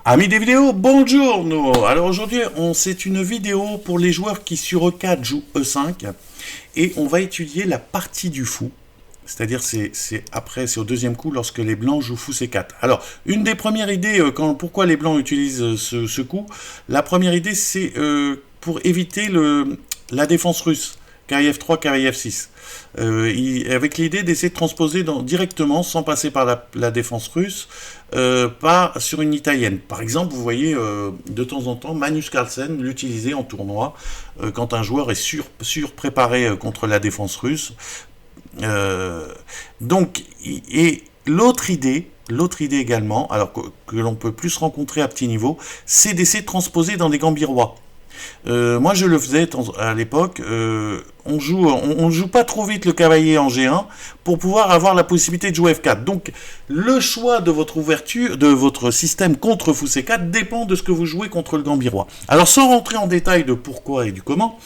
Amis des vidéos, bonjour. Alors aujourd'hui, c'est une vidéo pour les joueurs qui sur E4 jouent E5 et on va étudier la partie du fou. C'est-à-dire c'est au deuxième coup lorsque les blancs jouent fou C4. Alors une des premières idées, pourquoi les blancs utilisent ce coup, la première idée c'est pour éviter la défense russe. Cavalier F3, cavalier F6. Avec l'idée d'essayer de transposer directement, sans passer par la défense russe, pas sur une italienne. Par exemple, vous voyez de temps en temps Magnus Carlsen l'utiliser en tournoi quand un joueur est surpréparé contre la défense russe. Et l'autre idée également, alors que l'on peut plus rencontrer à petit niveau, c'est d'essayer de transposer dans des gambirois. Moi je le faisais à l'époque, on joue pas trop vite le cavalier en G1 pour pouvoir avoir la possibilité de jouer F4. Donc le choix de votre ouverture, de votre système contre fou C4 dépend de ce que vous jouez contre le gambirois. Alors sans rentrer en détail de pourquoi et du comment,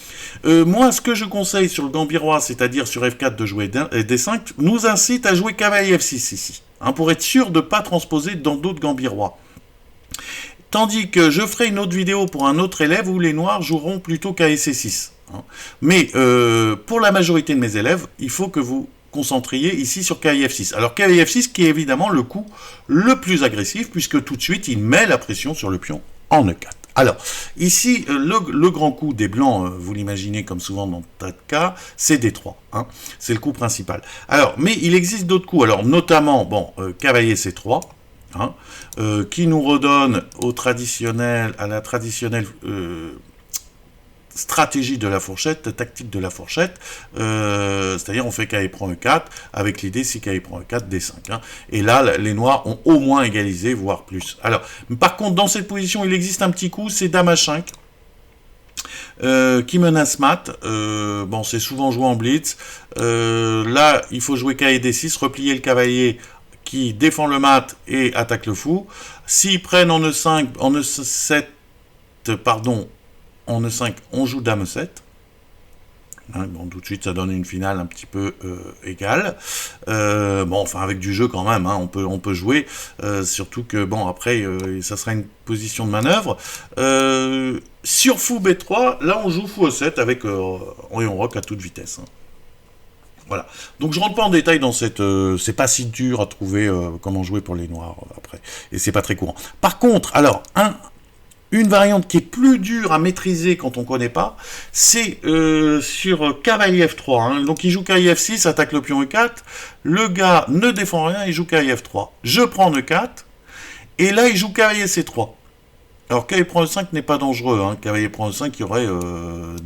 moi ce que je conseille sur le gambirois, c'est-à-dire sur F4 de jouer D5, nous incite à jouer cavalier F6 ici, pour être sûr de ne pas transposer dans d'autres gambirois. Tandis que je ferai une autre vidéo pour un autre élève où les noirs joueront plutôt KC6. Mais pour la majorité de mes élèves, il faut que vous concentriez ici sur KF6. Alors KF6 qui est évidemment le coup le plus agressif puisque tout de suite il met la pression sur le pion en E4. Alors, ici, le grand coup des blancs, vous l'imaginez comme souvent dans tas de cas, c'est D3. C'est le coup principal. Alors, mais il existe d'autres coups. Alors, notamment, cavalier C3. Qui nous redonne à la traditionnelle stratégie de la fourchette, tactique de la fourchette, c'est-à-dire on fait cavalier prend E4, avec l'idée si cavalier prend E4, D5. Et là, les noirs ont au moins égalisé, voire plus. Alors, par contre, dans cette position, il existe un petit coup, c'est Dame H5. Qui menace mat, c'est souvent joué en blitz. Là, il faut jouer cavalier D6, replier le cavalier qui défend le mat et attaque le fou. S'ils prennent en E5, en E5, on joue Dame E7. Tout de suite, ça donne une finale un petit peu égale. Avec du jeu quand même, on peut jouer. Surtout que, après, ça sera une position de manœuvre. Sur fou B3, là, on joue fou E7 avec on rock à toute vitesse. Voilà. Donc je rentre pas en détail dans c'est pas si dur à trouver comment jouer pour les noirs après. Et c'est pas très courant. Par contre, alors, une variante qui est plus dure à maîtriser quand on connaît pas, c'est sur cavalier F3. Donc il joue cavalier F6, attaque le pion E4. Le gars ne défend rien, il joue cavalier F3. Je prends E4. Et là, il joue cavalier C3. Alors cavalier prend E5 n'est pas dangereux. Cavalier prend E5, il y aurait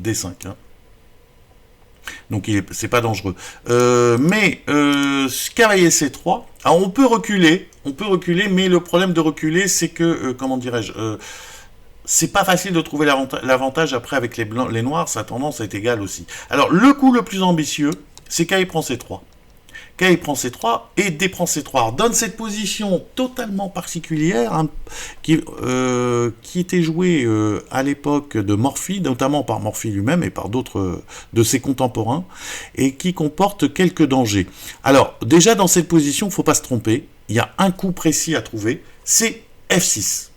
D5. Donc c'est pas dangereux. Cavalier C3, alors on peut reculer, mais le problème de reculer, c'est que, c'est pas facile de trouver l'avantage après avec les noirs, ça a tendance à être égal aussi. Alors le coup le plus ambitieux, c'est cavalier prend C3. Cavalier prend C3 et D prend C3. Alors, donne cette position totalement particulière qui était jouée à l'époque de Morphy, notamment par Morphy lui-même et par d'autres de ses contemporains, et qui comporte quelques dangers. Alors, déjà dans cette position, il ne faut pas se tromper, il y a un coup précis à trouver, c'est F6.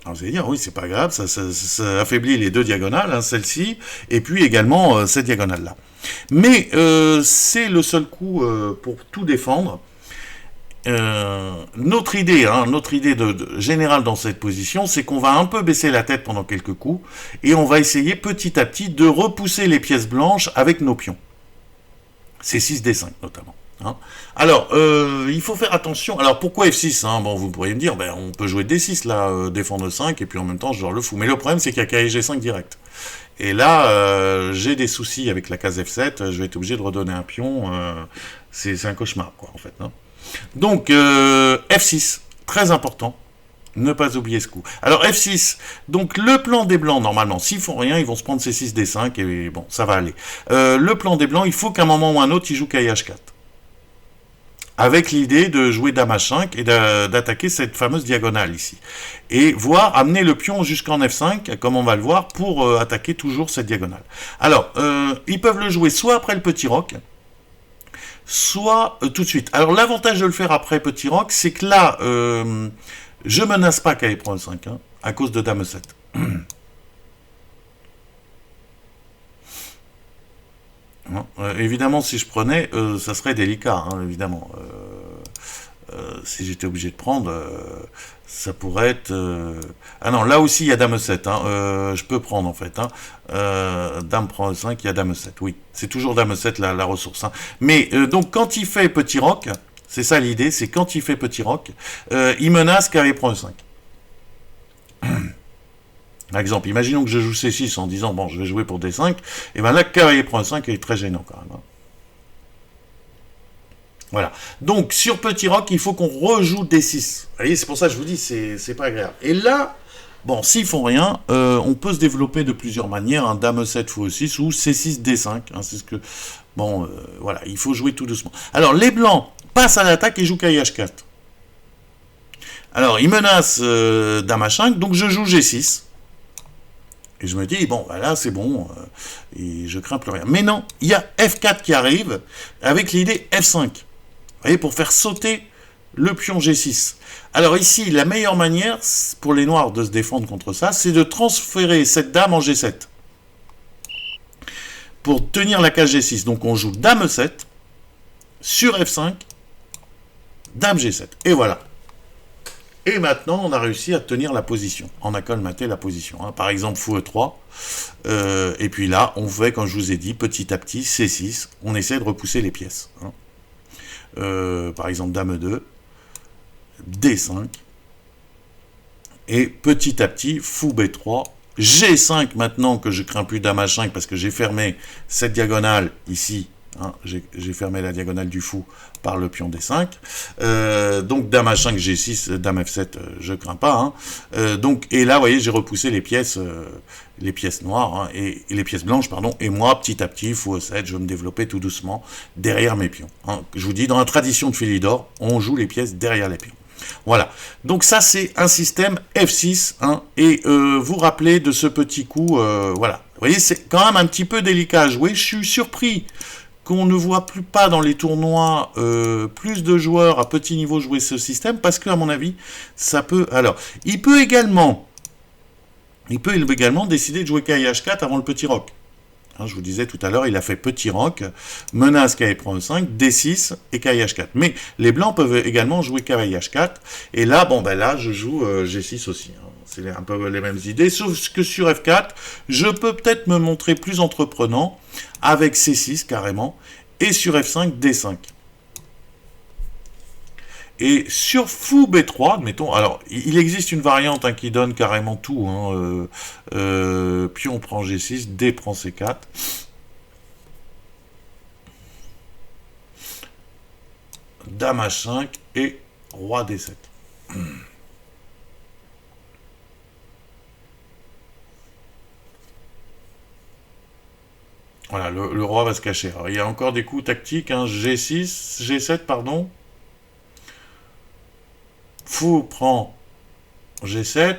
Alors vous allez dire, oui, c'est pas grave, ça affaiblit les deux diagonales, celle-ci, et puis également cette diagonale-là. Mais c'est le seul coup pour tout défendre. Notre idée générale dans cette position, c'est qu'on va un peu baisser la tête pendant quelques coups, et on va essayer petit à petit de repousser les pièces blanches avec nos pions. C'est 6D5 notamment. Alors, il faut faire attention. Alors, pourquoi F6 vous pourriez me dire, on peut jouer D6 là, défendre 5, et puis en même temps, je leur le fous. Mais le problème, c'est qu'il y a cavalier G5 direct. Et là, j'ai des soucis avec la case F7, je vais être obligé de redonner un pion. C'est un cauchemar, quoi, en fait. Donc, F6, très important. Ne pas oublier ce coup. Alors, F6, donc le plan des blancs, normalement, s'ils font rien, ils vont se prendre C6, D5, et bon, ça va aller. Le plan des blancs, il faut qu'à un moment ou un autre, ils jouent cavalier H4. Avec l'idée de jouer Dame H5 et d'attaquer cette fameuse diagonale ici. Et voire amener le pion jusqu'en F5, comme on va le voir, pour attaquer toujours cette diagonale. Alors, ils peuvent le jouer soit après le petit roc, soit tout de suite. Alors, l'avantage de le faire après petit roc, c'est que là, Je menace pas cavalier prend E5, hein, à cause de dame E7. Évidemment, si je prenais, ça serait délicat, hein, évidemment. Si j'étais obligé de prendre, ça pourrait être... Ah non, là aussi, il y a dame E7. Hein, je peux prendre, en fait. Hein. Dame prend E5, il y a dame E7. Oui, c'est toujours dame E7, la ressource. Hein. Mais, donc, quand il fait petit roc, c'est ça l'idée, c'est quand il fait petit roc, il menace cavalier prend E5. Par exemple, imaginons que je joue C6 en disant, bon, je vais jouer pour D5, et bien là, cavalier prend E5 est très gênant, quand même. Hein. Voilà. Donc, sur petit roc, il faut qu'on rejoue D6. Vous voyez, c'est pour ça que je vous dis, c'est pas agréable. Et là, bon, s'ils font rien, on peut se développer de plusieurs manières. Hein, dame E7 fou E6 ou C6 D5. Hein, c'est ce que... Bon, voilà, il faut jouer tout doucement. Alors, les blancs passent à l'attaque et jouent cavalier H4. Alors, ils menacent dame H5, donc je joue G6. Et je me dis, bon, bah là, c'est bon, et je crains plus rien. Mais non, il y a F4 qui arrive, avec l'idée F5. Vous voyez, pour faire sauter le pion G6. Alors ici, la meilleure manière pour les noirs de se défendre contre ça, c'est de transférer cette dame en G7. Pour tenir la case G6. Donc on joue dame E7, sur F5, dame G7. Et voilà. Et maintenant, on a réussi à tenir la position. On a colmaté la position. Hein. Par exemple, fou E3. Et puis là, on fait, comme je vous ai dit, petit à petit, C6. On essaie de repousser les pièces. Hein. Par exemple, dame E2. D5. Et petit à petit, fou B3. G5 maintenant que je crains plus dame H5 parce que j'ai fermé cette diagonale ici. Hein, j'ai fermé la diagonale du fou par le pion D5. Donc dame H5, G6, dame F7, je crains pas. Hein. Donc, et là, vous voyez, j'ai repoussé les pièces noires hein, et les pièces blanches, pardon. Et moi, petit à petit, fou E7, je vais me développer tout doucement derrière mes pions. Hein. Je vous dis, dans la tradition de Philidor, on joue les pièces derrière les pions. Voilà, donc ça c'est un système F6, hein, et vous rappelez de ce petit coup, voilà. Vous voyez, c'est quand même un petit peu délicat à jouer, je suis surpris qu'on ne voit plus pas dans les tournois plus de joueurs à petit niveau jouer ce système, parce que à mon avis, ça peut... Alors, il peut également décider de jouer KH4 avant le petit roc. Hein, je vous disais tout à l'heure, il a fait petit roc, menace cavalier prend E5, D6 et cavalier H4. Mais les blancs peuvent également jouer cavalier H4, et là, bon, ben là, je joue G6 aussi. Hein. C'est un peu les mêmes idées, sauf que sur F4, je peux peut-être me montrer plus entreprenant avec C6 carrément, et sur F5, D5. Et sur fou B3, admettons, alors il existe une variante hein, qui donne carrément tout. Hein, pion prend G6, D prend C4. Dame H5 et roi D7. Voilà, le roi va se cacher. Alors, il y a encore des coups tactiques, hein, G6, G7, pardon. Fou prend G7,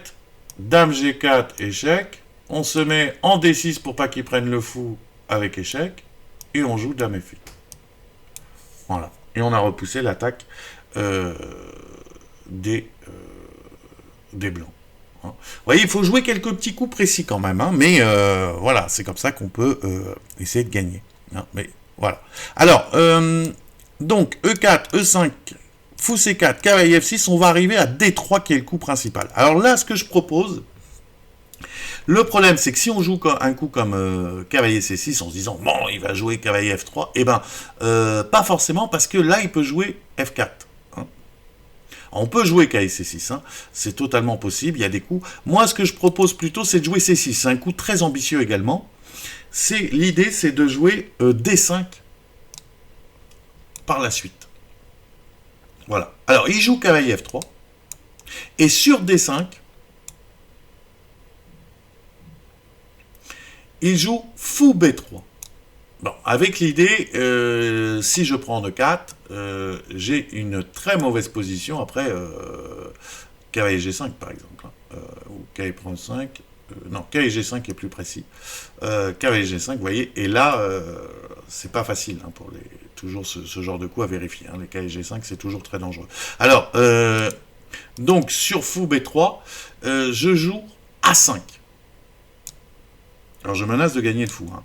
dame G4, échec. On se met en D6 pour pas qu'il prenne le fou avec échec. Et on joue dame F8. Voilà. Et on a repoussé l'attaque des blancs. Hein. Vous voyez, il faut jouer quelques petits coups précis quand même. Hein, mais voilà, c'est comme ça qu'on peut essayer de gagner. Hein, mais voilà. Alors, donc, E4, E5... Fou C4, cavalier F6, on va arriver à D3 qui est le coup principal. Alors là, ce que je propose, le problème c'est que si on joue un coup comme cavalier C6 en se disant, bon, il va jouer cavalier F3, eh ben, pas forcément parce que là, il peut jouer F4. Hein. On peut jouer cavalier C6, hein. C'est totalement possible, il y a des coups. Moi, ce que je propose plutôt, c'est de jouer C6. C'est un coup très ambitieux également. L'idée, c'est de jouer D5 par la suite. Voilà. Alors, il joue cavalier F3. Et sur D5, il joue fou B3. Bon, avec l'idée, si je prends E4, j'ai une très mauvaise position après cavalier G5, par exemple. Hein, ou cavalier prend 5. Non, cavalier G5 est plus précis. Cavalier G5, vous voyez, et là, c'est pas facile hein, pour toujours ce genre de coup à vérifier. Hein. Les cavaliers G5, c'est toujours très dangereux. Alors, Donc sur fou B3, je joue A5. Alors je menace de gagner le fou. Hein.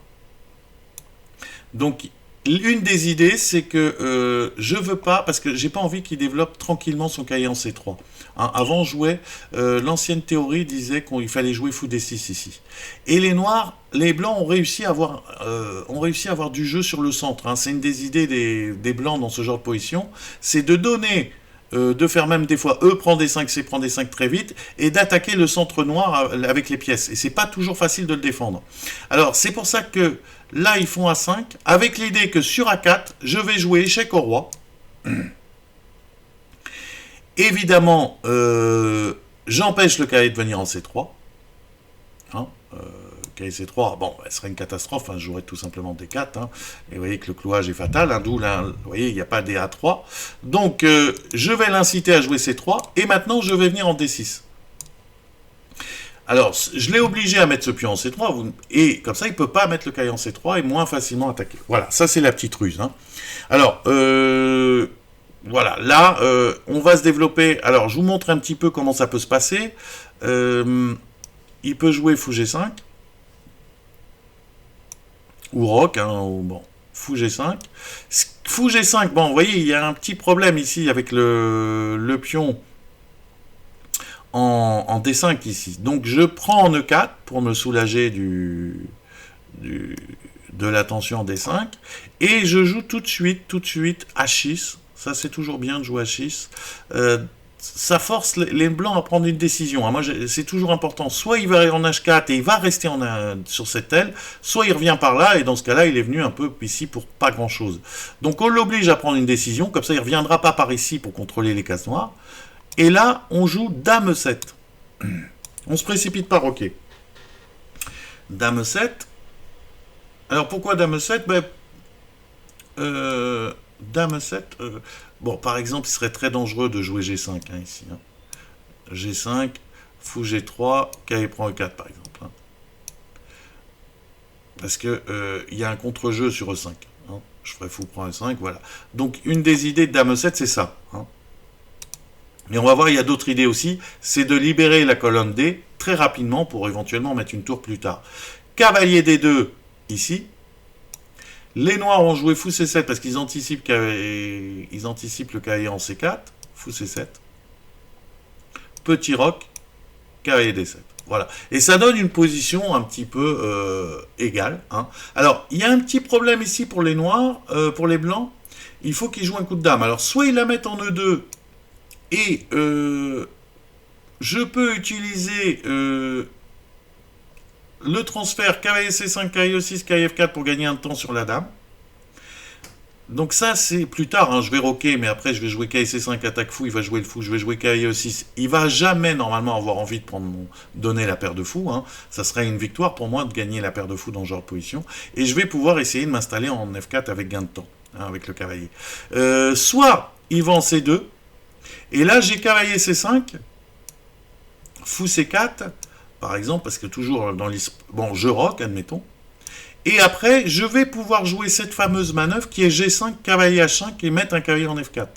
Donc une des idées, c'est que je veux pas, parce que j'ai pas envie qu'il développe tranquillement son cahier en C3. Hein, avant, on jouait, l'ancienne théorie disait qu'il fallait jouer fou D6 ici. Et les noirs, les blancs ont réussi à avoir du jeu sur le centre. Hein. C'est une des idées des blancs dans ce genre de position, c'est de donner de faire même des fois E prend des 5, C prend des 5 très vite, et d'attaquer le centre noir avec les pièces. Et c'est pas toujours facile de le défendre. Alors c'est pour ça que là ils font A5, avec l'idée que sur A4, je vais jouer échec au roi. Évidemment, j'empêche le cavalier de venir en C3. Hein, cavalier C3, bon, elle serait une catastrophe, hein, je jouerais tout simplement D4, hein, et vous voyez que le clouage est fatal, hein, d'où là, vous voyez, il n'y a pas des A3. Donc, je vais l'inciter à jouer C3, et maintenant, je vais venir en D6. Alors, je l'ai obligé à mettre ce pion en C3, et comme ça, il ne peut pas mettre le cavalier en C3 et moins facilement attaquer. Voilà, ça c'est la petite ruse. Hein. Alors, voilà, là, on va se développer. Alors, je vous montre un petit peu comment ça peut se passer. Il peut jouer fou G5. Ou roc, hein, ou bon, fou G5. Fou G5, bon, vous voyez, il y a un petit problème ici avec le pion en D5 ici. Donc, je prends en E4 pour me soulager de la tension en D5. Et je joue tout de suite H6. Ça, c'est toujours bien de jouer H6. Ça force les blancs à prendre une décision. Hein. Moi, c'est toujours important. Soit il va aller en H4 et il va rester sur cette aile, soit il revient par là, et dans ce cas-là, il est venu un peu ici pour pas grand-chose. Donc, on l'oblige à prendre une décision, comme ça, il ne reviendra pas par ici pour contrôler les cases noires. Et là, on joue Dame 7. On se précipite pas roquer. Dame 7. Alors, pourquoi Dame 7 ? Dame 7, bon, par exemple, il serait très dangereux de jouer G5 hein, ici. Hein. G5, fou G3, cavalier prend E4 par exemple. Hein. Parce que il y a un contre-jeu sur E5. Hein. Je ferai fou prend E5, voilà. Donc, une des idées de Dame 7, c'est ça. Hein. Mais on va voir, il y a d'autres idées aussi. C'est de libérer la colonne D très rapidement pour éventuellement mettre une tour plus tard. Cavalier D2, ici. Les noirs ont joué fou C7 parce qu'ils anticipent le cavalier en C4. Fou C7. Petit roc, cavalier D7. Voilà. Et ça donne une position un petit peu égale. Hein. Alors, il y a un petit problème ici pour les noirs, pour les blancs. Il faut qu'ils jouent un coup de dame. Alors, soit ils la mettent en E2 et je peux utiliser le transfert cavalier C5, cavalier E6, cavalier F4 pour gagner un temps sur la dame. Donc ça, c'est plus tard, hein, je vais roquer, mais après je vais jouer cavalier C5, attaque fou, il va jouer le fou, je vais jouer cavalier E6. Il va jamais normalement avoir envie de donner la paire de fou. Hein. Ça serait une victoire pour moi de gagner la paire de fou dans ce genre de position. Et je vais pouvoir essayer de m'installer en F4 avec gain de temps, hein, avec le cavalier. Soit il va en C2, et là j'ai cavalier C5, fou C4, par exemple, parce que toujours dans les... Bon, je rock, admettons. Et après, je vais pouvoir jouer cette fameuse manœuvre qui est G5, cavalier H5 et mettre un cavalier en F4.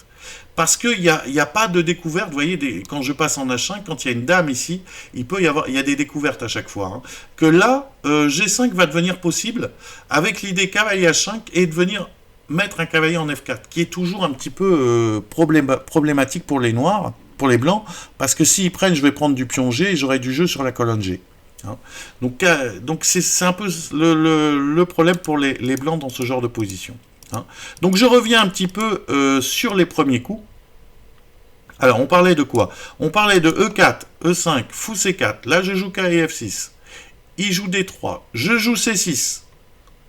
Parce qu'il n'y a pas de découverte. Vous voyez, quand je passe en H5, quand il y a une dame ici, il y a des découvertes à chaque fois. Hein. Que là, G5 va devenir possible avec l'idée cavalier H5 et de venir mettre un cavalier en F4, qui est toujours un petit peu problématique pour les noirs. Pour les blancs, parce que s'ils prennent, je vais prendre du pion G et j'aurai du jeu sur la colonne G. Hein. Donc c'est un peu le problème pour les blancs dans ce genre de position. Hein. Donc je reviens un petit peu sur les premiers coups. Alors on parlait de quoi? On parlait de E4, E5, fou C4. Là je joue cavalier F6. Il joue D3. Je joue C6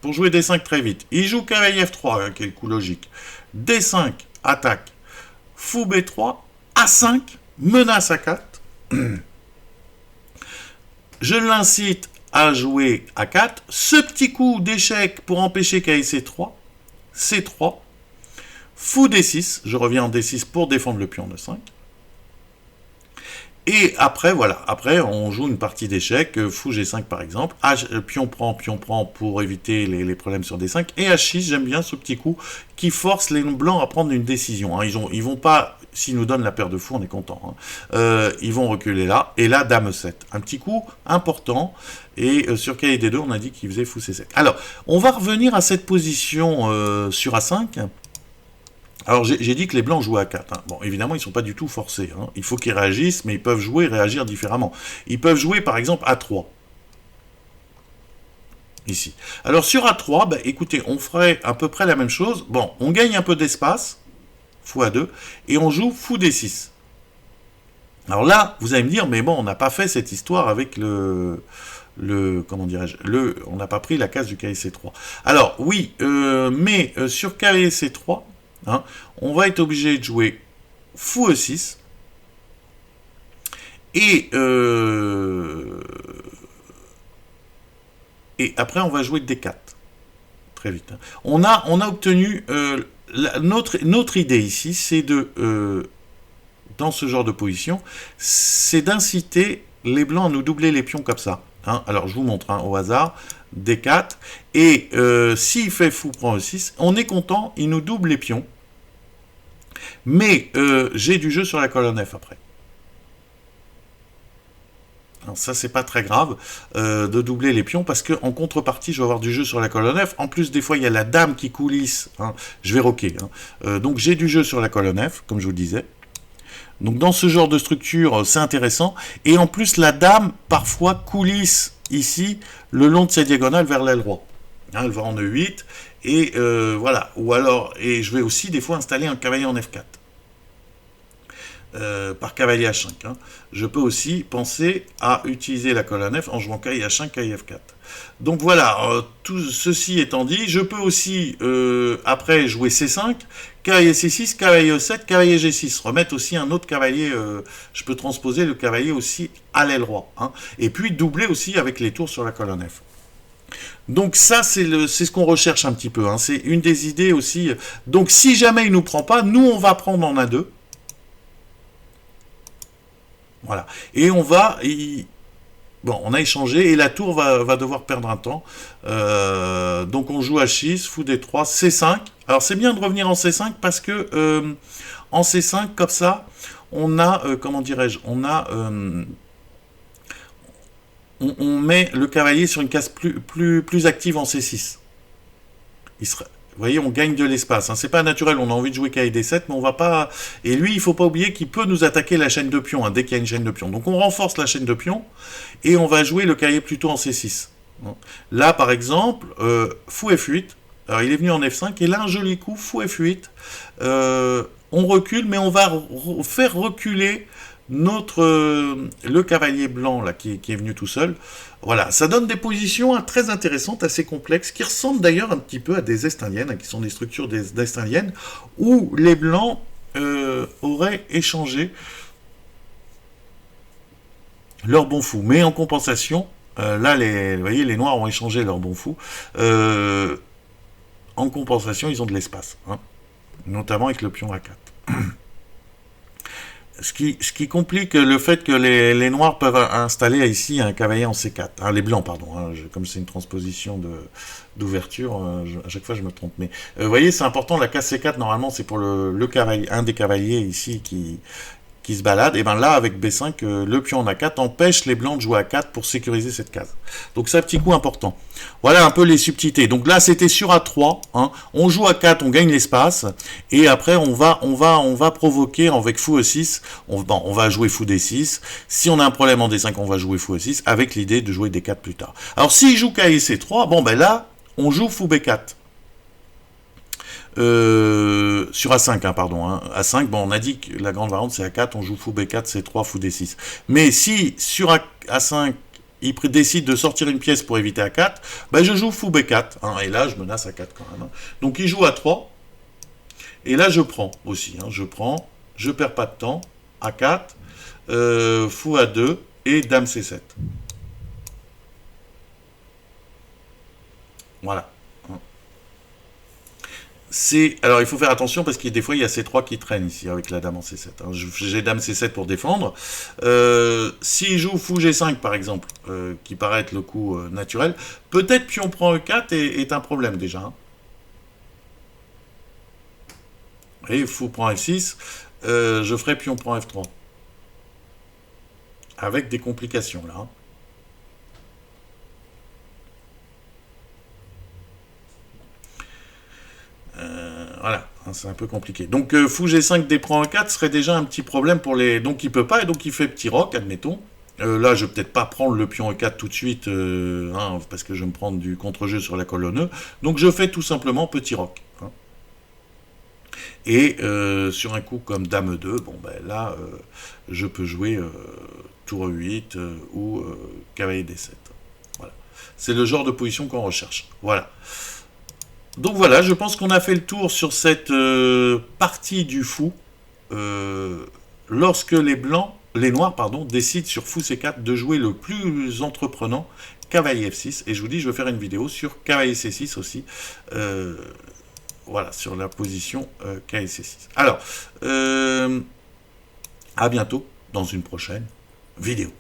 pour jouer D5 très vite. Il joue cavalier F3, hein, qui est le coup logique. D5, attaque. Fou B3. A5, menace A4. Je l'incite à jouer A4. Ce petit coup d'échec pour empêcher cavalier C3. C3. Fou D6. Je reviens en D6 pour défendre le pion de 5. Et après, voilà. Après, on joue une partie d'échec. Fou G5 par exemple. Pion prend pour éviter les problèmes sur D5. Et H6, j'aime bien ce petit coup qui force les blancs à prendre une décision. Hein. Ils vont pas... s'il nous donne la paire de fous, on est content. Hein. Ils vont reculer là, et là, dame 7. Un petit coup important, et sur cavalier D2, on a dit qu'il faisait fou C7. Alors, on va revenir à cette position sur A5. Alors, j'ai dit que les blancs jouaient à 4. Hein. Bon, évidemment, ils ne sont pas du tout forcés. Hein. Il faut qu'ils réagissent, mais ils peuvent jouer et réagir différemment. Ils peuvent jouer, par exemple, A3. Ici. Alors, sur A3, bah, écoutez, on ferait à peu près la même chose. Bon, on gagne un peu d'espace, fou A2, et on joue fou D6. Alors là, vous allez me dire, mais bon, on n'a pas fait cette histoire avec comment dirais-je, on n'a pas pris la case du cavalier C3. Alors, oui, mais sur cavalier C3, hein, on va être obligé de jouer fou E6, et après, on va jouer D4. Très vite. Hein. On a obtenu... notre idée ici, c'est de... dans ce genre de position, c'est d'inciter les blancs à nous doubler les pions comme ça. Hein. Alors, je vous montre hein, au hasard. D4. Et s'il fait fou prend E6, on est content, il nous double les pions. Mais j'ai du jeu sur la colonne F après. Alors ça, c'est pas très grave de doubler les pions parce qu'en contrepartie, je vais avoir du jeu sur la colonne F. En plus, des fois, il y a la dame qui coulisse. Hein. Je vais roquer. Hein. Donc, j'ai du jeu sur la colonne F, comme je vous le disais. Donc, dans ce genre de structure, c'est intéressant. Et en plus, la dame, parfois, coulisse ici, le long de sa diagonale vers l'aile roi. Hein, elle va en E8. Et voilà. Ou alors, et je vais aussi, des fois, installer un cavalier en F4. Par cavalier H5. Hein. Je peux aussi penser à utiliser la colonne F en jouant cavalier H5, cavalier F4. Donc voilà, tout ceci étant dit, je peux aussi après jouer C5, cavalier C6, cavalier E7, cavalier G6, remettre aussi un autre cavalier, je peux transposer le cavalier aussi à l'aile roi, hein, et puis doubler aussi avec les tours sur la colonne F. Donc ça, c'est ce qu'on recherche un petit peu, hein. C'est une des idées aussi. Donc si jamais il ne nous prend pas, nous on va prendre en A2. Voilà. Et on va... Bon, on a échangé et la tour va devoir perdre un temps. Donc on joue H6, fou D3, C5. Alors c'est bien de revenir en C5 parce que en C5, comme ça, on a, comment dirais-je, on a... on met le cavalier sur une case plus active en C6. Vous voyez, on gagne de l'espace. Hein. C'est pas naturel, on a envie de jouer cavalier D7, mais on va pas... Et lui, il faut pas oublier qu'il peut nous attaquer la chaîne de pions, hein, dès qu'il y a une chaîne de pions. Donc on renforce la chaîne de pions, et on va jouer le cavalier plutôt en C6. Là, par exemple, fou F8. Alors, il est venu en F5, et là, un joli coup, fou F8. On recule, mais on va faire reculer le cavalier blanc là qui est venu tout seul. Voilà, ça donne des positions très intéressantes, assez complexes, qui ressemblent d'ailleurs un petit peu à des Est indiennes, qui sont des structures d'Est indiennes, où les blancs auraient échangé leur bon fou. Mais en compensation, là, vous voyez, les noirs ont échangé leur bon fou. En compensation, ils ont de l'espace, hein, notamment avec le pion A4. Ce qui complique le fait que les noirs peuvent installer ici un cavalier en C4. Hein, les blancs, pardon. Hein, comme c'est une transposition d'ouverture, à chaque fois je me trompe. Mais vous voyez, c'est important, la case C4, normalement, c'est pour le cavalier, un des cavaliers ici qui se balade. Et bien là, avec B5, le pion en A4 empêche les blancs de jouer à 4 pour sécuriser cette case. Donc c'est un petit coup important. Voilà un peu les subtilités. Donc là, c'était sur A3. Hein. On joue à 4, on gagne l'espace. Et après, on va provoquer avec fou E6. On va jouer fou D6. Si on a un problème en D5, on va jouer fou E6 avec l'idée de jouer D4 plus tard. Alors s'il joue cavalier C3, bon ben là, on joue fou B4. Sur A5, hein, pardon. Hein. A5, bon, on a dit que la grande variante c'est A4, on joue fou B4, C3, fou D6. Mais si sur A5, il décide de sortir une pièce pour éviter A4, ben je joue fou B4. Hein, et là, je menace A4 quand même. Hein. Donc il joue A3. Et là, je prends aussi. Hein, je prends, je perds pas de temps. A4, fou A2 et dame C7. Voilà. Alors il faut faire attention parce que des fois il y a C3 qui traîne ici avec la dame en C7. Hein. J'ai dame C7 pour défendre. S'il joue fou G5 par exemple, qui paraît être le coup naturel, peut-être pion prend E4 est un problème déjà. Hein. Et fou prend F6. je ferai pion prend F3. Avec des complications là. Voilà, c'est un peu compliqué. Donc fou G5 D prend E4 serait déjà un petit problème pour les... Donc il peut pas, et donc il fait petit roc, admettons. Là, je vais peut-être pas prendre le pion E4 tout de suite, parce que je vais me prendre du contre-jeu sur la colonne E. Donc je fais tout simplement petit roc. Hein. Et sur un coup comme Dame 2, bon ben là, je peux jouer tour E8 ou cavalier D7. Voilà. C'est le genre de position qu'on recherche. Voilà. Donc voilà, je pense qu'on a fait le tour sur cette partie du fou. Lorsque les noirs, pardon, décident sur fou C4 de jouer le plus entreprenant, cavalier F6. Et je vous dis, je vais faire une vidéo sur cavalier C6 aussi. Voilà, sur la position cavalier C6. Alors, à bientôt dans une prochaine vidéo.